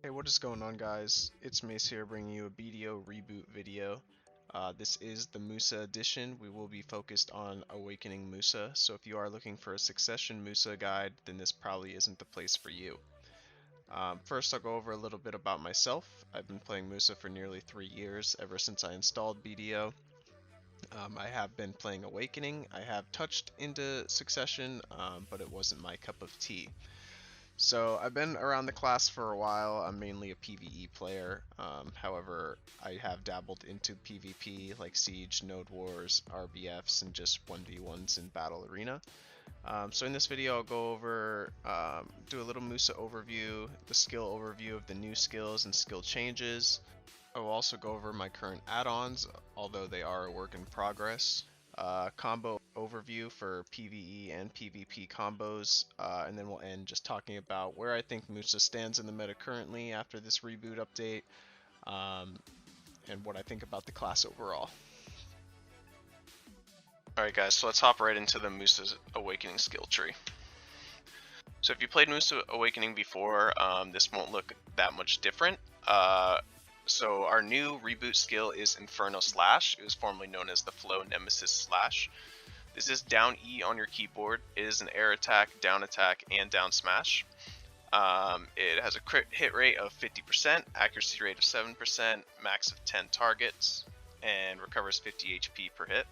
Hey, what is going on, guys? It's Mace here bringing you a BDO reboot video. This is the Musa edition. We will be focused on Awakening Musa, so if you are looking for a Succession Musa guide, then this probably isn't the place for you. First, I'll go over a little bit about myself. I've been playing Musa for nearly 3 years, ever since I installed BDO. I have been playing Awakening. I have touched into Succession, but it wasn't my cup of tea. So I've been around the class for a while. I'm mainly a PvE player. However, I have dabbled into PvP like Siege, Node Wars, RBFs, and just 1v1s in Battle Arena. So in this video I'll go over, do a little Musa overview, the skill overview of the new skills and skill changes. I will also go over my current add-ons, although they are a work in progress. Combo overview for PvE and PvP combos, and then we'll end just talking about where I think Musa stands in the meta currently after this reboot update, and what I think about the class overall. Alright guys, so let's hop right into the Musa Awakening skill tree. So if you played Musa Awakening before, this won't look that much different. So our new reboot skill is Inferno Slash. It was formerly known as the Flow Nemesis Slash. This is down E on your keyboard. It is an air attack, down attack, and down smash. It has a crit hit rate of 50%, accuracy rate of 7%, max of 10 targets, and recovers 50 HP per hit.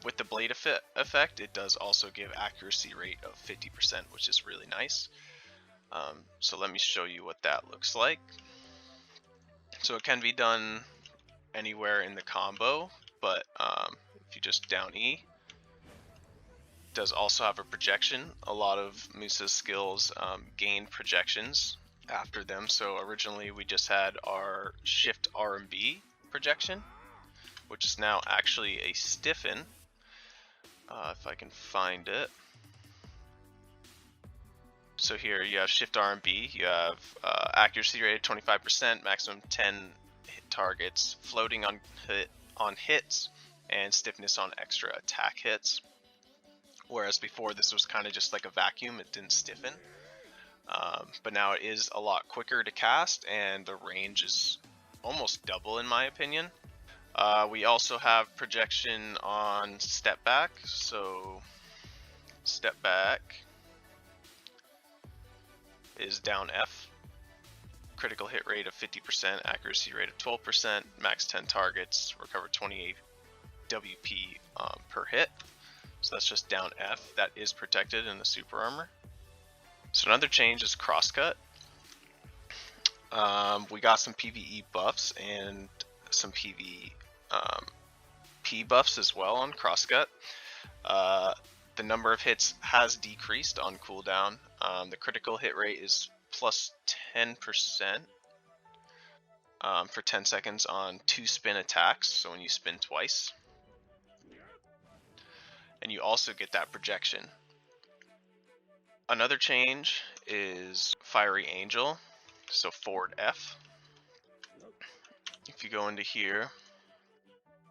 With the blade effect, it does also give accuracy rate of 50%, which is really nice. So let me show you what that looks like. So it can be done anywhere in the combo, but if you just down E, it does also have a projection. A lot of Musa's skills gain projections after them. So originally we just had our Shift-LMB projection, which is now actually a stiffen. If I can find it. So here you have Shift-LMB, you have accuracy rate of 25%, maximum 10 hit targets, floating on hits, and stiffness on extra attack hits. Whereas before this was kind of just like a vacuum, it didn't stiffen. But now it is a lot quicker to cast, and the range is almost double in my opinion. We also have projection on step back, so step back is down F, critical hit rate of 50%, accuracy rate of 12%, max 10 targets, recover 28 WP per hit. So that's just down F. That is protected in the super armor. So another change is crosscut. We got some PvE buffs and some PvP buffs as well on crosscut. The number of hits has decreased on cooldown. The critical hit rate is plus 10% for 10 seconds on 2 spin attacks, so when you spin twice. And you also get that projection. Another change is Fiery Angel, so forward F. If you go into here,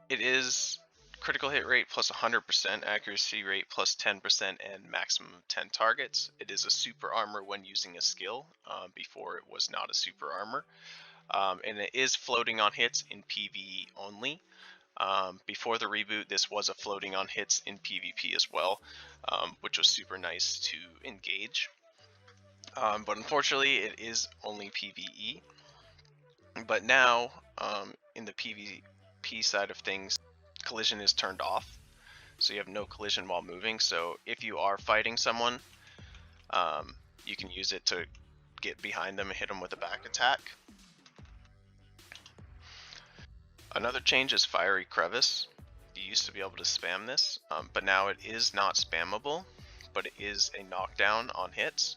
it is critical hit rate plus 100%, accuracy rate plus 10%, and maximum of 10 targets. It is a super armor when using a skill. Before it was not a super armor. And it is floating on hits in PvE only. Before the reboot, this was a floating on hits in PvP as well, which was super nice to engage. But unfortunately, it is only PvE. But now, in the PvP side of things, collision is turned off, so you have no collision while moving. So if you are fighting someone, you can use it to get behind them and hit them with a back attack. Another change is Fiery Crevice. You used to be able to spam this, but now it is not spammable, but it is a knockdown on hits.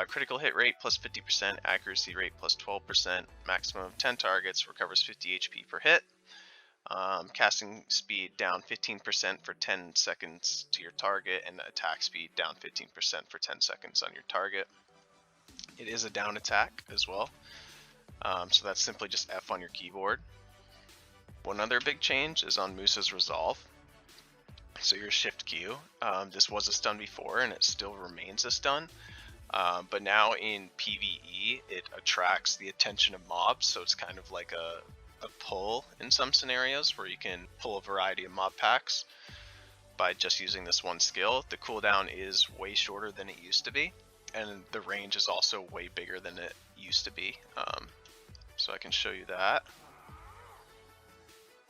Critical hit rate plus 50%, accuracy rate plus 12%, maximum of 10 targets, recovers 50 HP per hit. Casting speed down 15% for 10 seconds to your target, and attack speed down 15% for 10 seconds on your target. It is a down attack as well, so that's simply just F on your keyboard. One other big change is on Musa's Resolve. So your Shift Q, this was a stun before and it still remains a stun, But now in PvE, it attracts the attention of mobs, so it's kind of like a pull in some scenarios where you can pull a variety of mob packs by just using this one skill. The cooldown is way shorter than it used to be, and the range is also way bigger than it used to be. So I can show you that.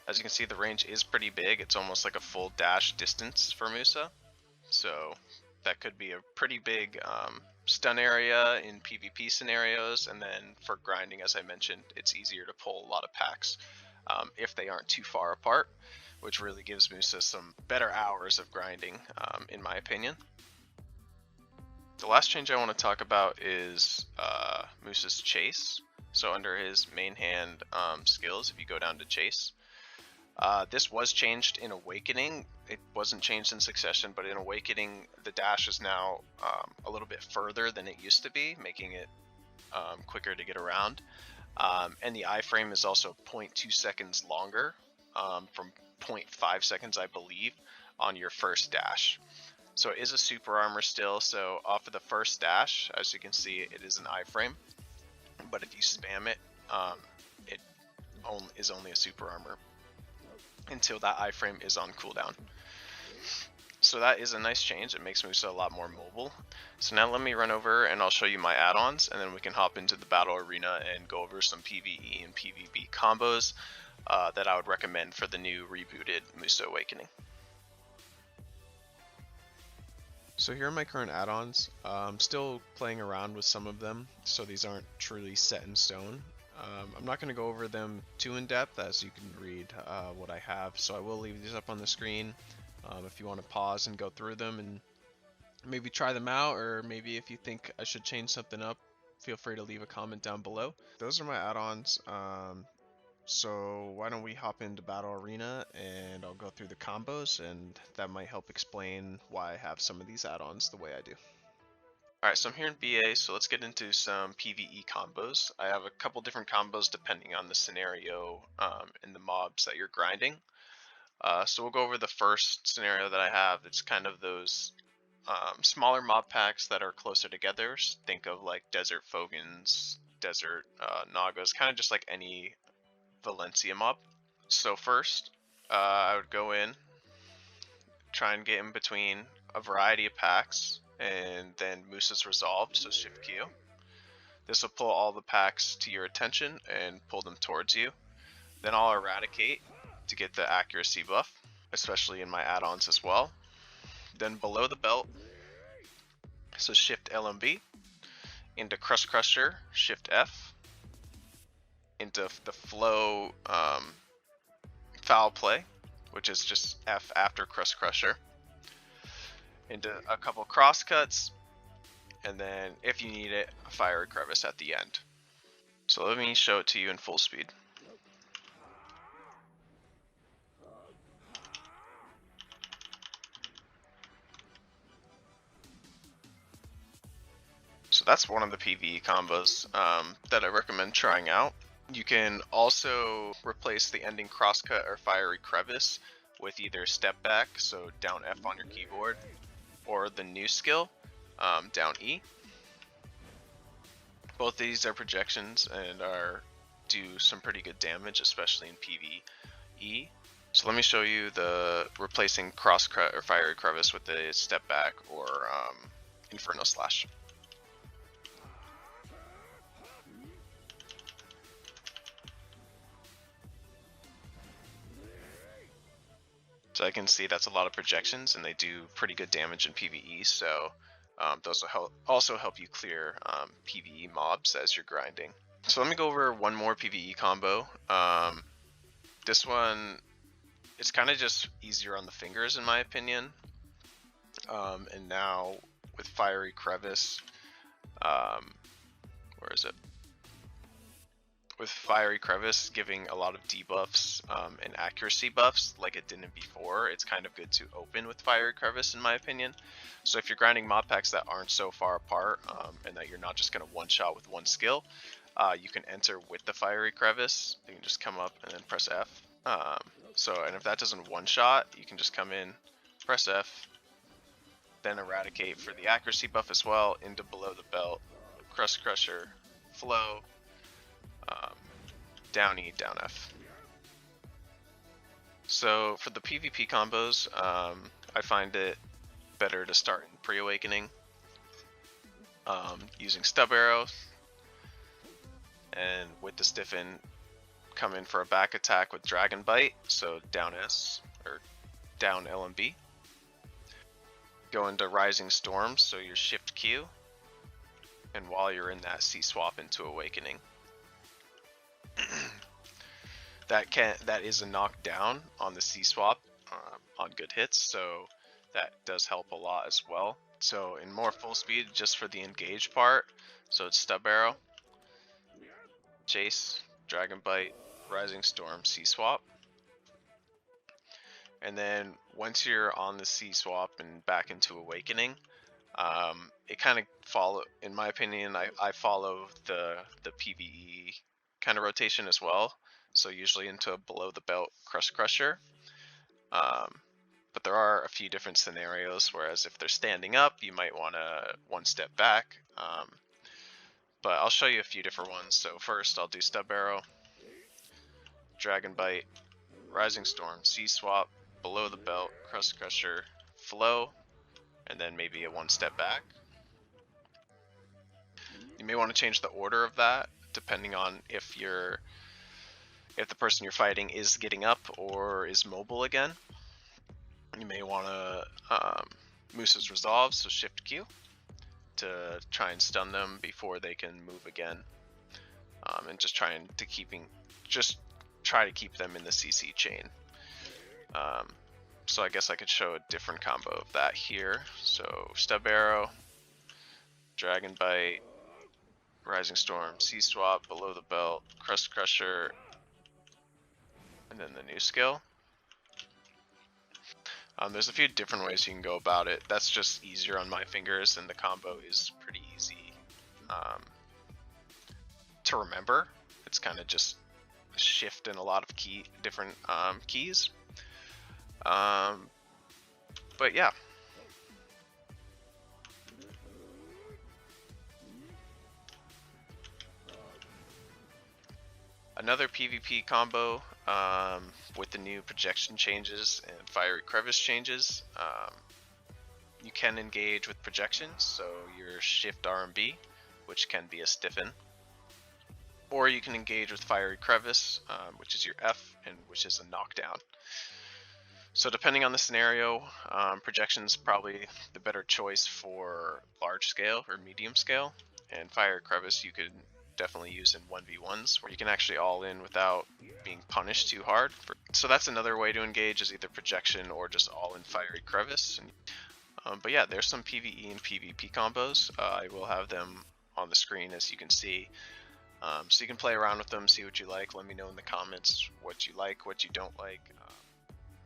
As you can see, the range is pretty big. It's almost like a full dash distance for Musa. So that could be a pretty big stun area in PvP scenarios, and then for grinding, as I mentioned, it's easier to pull a lot of packs if they aren't too far apart, which really gives Musa some better hours of grinding, in my opinion. The last change I want to talk about is Musa's Chase. So under his main hand skills, if you go down to Chase, this was changed in Awakening. It wasn't changed in Succession, but in Awakening, the dash is now a little bit further than it used to be, making it quicker to get around. And the iframe is also 0.2 seconds longer, from 0.5 seconds, I believe, on your first dash. So it is a super armor still, so off of the first dash, as you can see, it is an iframe. But if you spam it, it is only a super armor until that iframe is on cooldown. So that is a nice change. It makes Musa a lot more mobile. So now let me run over and I'll show you my add-ons, and then we can hop into the battle arena and go over some PvE and PvP combos that I would recommend for the new rebooted Musa Awakening. So here are my current add-ons. I'm still playing around with some of them, so these aren't truly set in stone. I'm not going to go over them too in depth, as you can read what I have, so I will leave these up on the screen if you want to pause and go through them and maybe try them out, or maybe if you think I should change something up, feel free to leave a comment down below. Those are my add-ons. So why don't we hop into Battle Arena and I'll go through the combos, and that might help explain why I have some of these add-ons the way I do. Alright, so I'm here in BA, so let's get into some PvE combos. I have a couple different combos depending on the scenario and the mobs that you're grinding. So we'll go over the first scenario that I have. It's kind of those smaller mob packs that are closer together. Think of like Desert Fogans, Desert Nagas, kind of just like any Valencia mob. So first, I would go in, try and get in between a variety of packs, and then Musa's Resolved, so Shift Q. This will pull all the packs to your attention and pull them towards you. Then I'll Eradicate to get the accuracy buff, especially in my add-ons as well. Then below the belt, so Shift LMB, into Crusher, Shift F, into the flow foul play, which is just F after Crusher, into a couple crosscuts, and then if you need it, a fiery crevice at the end. So let me show it to you in full speed. So that's one of the PvE combos that I recommend trying out. You can also replace the ending crosscut or fiery crevice with either step back, so down F on your keyboard, or the new skill, down E. Both these are projections and do some pretty good damage, especially in PvE. So let me show you the replacing crosscut or fiery crevice with the step back or Inferno Slash. So I can see that's a lot of projections, and they do pretty good damage in PvE, so those will also help you clear PvE mobs as you're grinding. So let me go over one more PvE combo. This one, it's kind of just easier on the fingers in my opinion. And now with Fiery Crevice, where is it? With Fiery Crevice giving a lot of debuffs and accuracy buffs like it didn't before, it's kind of good to open with Fiery Crevice in my opinion. So if you're grinding mob packs that aren't so far apart and that you're not just going to one-shot with one skill, you can enter with the Fiery Crevice. You can just come up and then press F. And if that doesn't one-shot, you can just come in, press F, then Eradicate for the accuracy buff as well, into below the belt, Crust Crusher, Flow, down E, down F. So for the PvP combos, I find it better to start in pre-awakening, using Stub Arrow, and with the Stiffen, come in for a back attack with Dragon Bite, so down S, or down LMB. Go into Rising Storm, so your Shift Q, and while you're in that, C-swap into Awakening. That is a knockdown on the C-swap on good hits, so that does help a lot as well. So in more full speed, just for the engage part, so it's Stub Arrow, Chase, Dragon Bite, Rising Storm, C-swap. And then once you're on the C-swap and back into Awakening, it kind of follow, in my opinion, I follow the PvE kind of rotation as well. So usually into a below the belt Crust Crusher. But there are a few different scenarios, whereas if they're standing up, you might want to one step back. But I'll show you a few different ones. So first I'll do Stub Arrow, Dragon Bite, Rising Storm, C-swap, below the belt, Crust Crusher, Flow, and then maybe a one step back. You may want to change the order of that depending on if the person you're fighting is getting up or is mobile again. You may want to Musa's Resolve, so Shift Q, to try and stun them before they can move again, and just try to keep them in the CC chain. So I guess I could show a different combo of that here. So Stub Arrow, Dragon Bite, Rising Storm, C-swap, below the belt, Crust Crusher, and then the new skill. There's a few different ways you can go about it. That's just easier on my fingers, and the combo is pretty easy to remember. It's kind of just shift in a lot of different keys. But yeah. Another PvP combo with the new projection changes and fiery crevice changes. You can engage with projections, so your Shift RMB, which can be a stiffen. Or you can engage with fiery crevice, which is your F, and which is a knockdown. So depending on the scenario, projection is probably the better choice for large scale or medium scale, and fiery crevice you could definitely use in 1v1s where you can actually all in without being punished too hard. So that's another way to engage, is either projection or just all in fiery crevice. But yeah, there's some PvE and PvP combos. I will have them on the screen, as you can see. So you can play around with them, see what you like. Let me know in the comments what you like, what you don't like.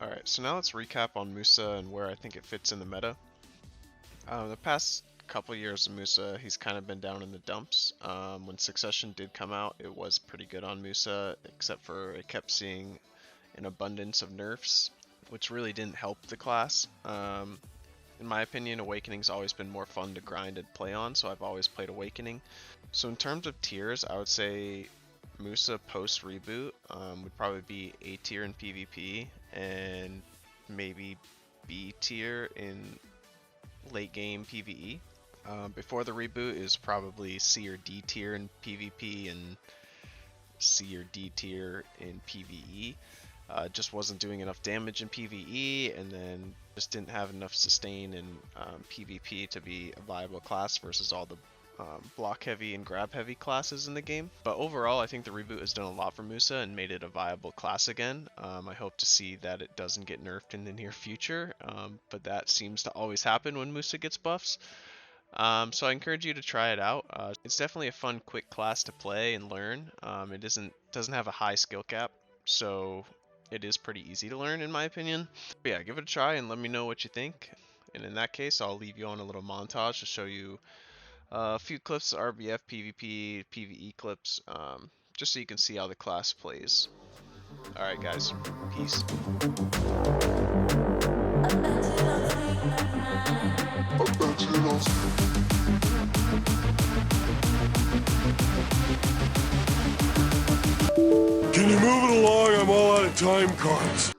Alright, so now let's recap on Musa and where I think it fits in the meta. The past couple years of Musa, he's kind of been down in the dumps. When Succession did come out, it was pretty good on Musa, except for it kept seeing an abundance of nerfs, which really didn't help the class. In my opinion, Awakening's always been more fun to grind and play on, so I've always played Awakening. So in terms of tiers, I would say Musa post reboot would probably be A tier in PvP and maybe B tier in late game PvE. Before the reboot is probably C or D tier in PvP and C or D tier in PvE. Just wasn't doing enough damage in PvE, and then just didn't have enough sustain in PvP to be a viable class versus all the block heavy and grab heavy classes in the game. But overall, I think the reboot has done a lot for Musa and made it a viable class again. I hope to see that it doesn't get nerfed in the near future, but that seems to always happen when Musa gets buffs. So I encourage you to try it out. It's definitely a fun, quick class to play and learn. It doesn't have a high skill cap, so it is pretty easy to learn in my opinion. But yeah, give it a try and let me know what you think. And in that case, I'll leave you on a little montage to show you a few clips of RBF, PvP, PvE clips, just so you can see how the class plays. Alright guys, peace. Can you move it along? I'm all out of time cards.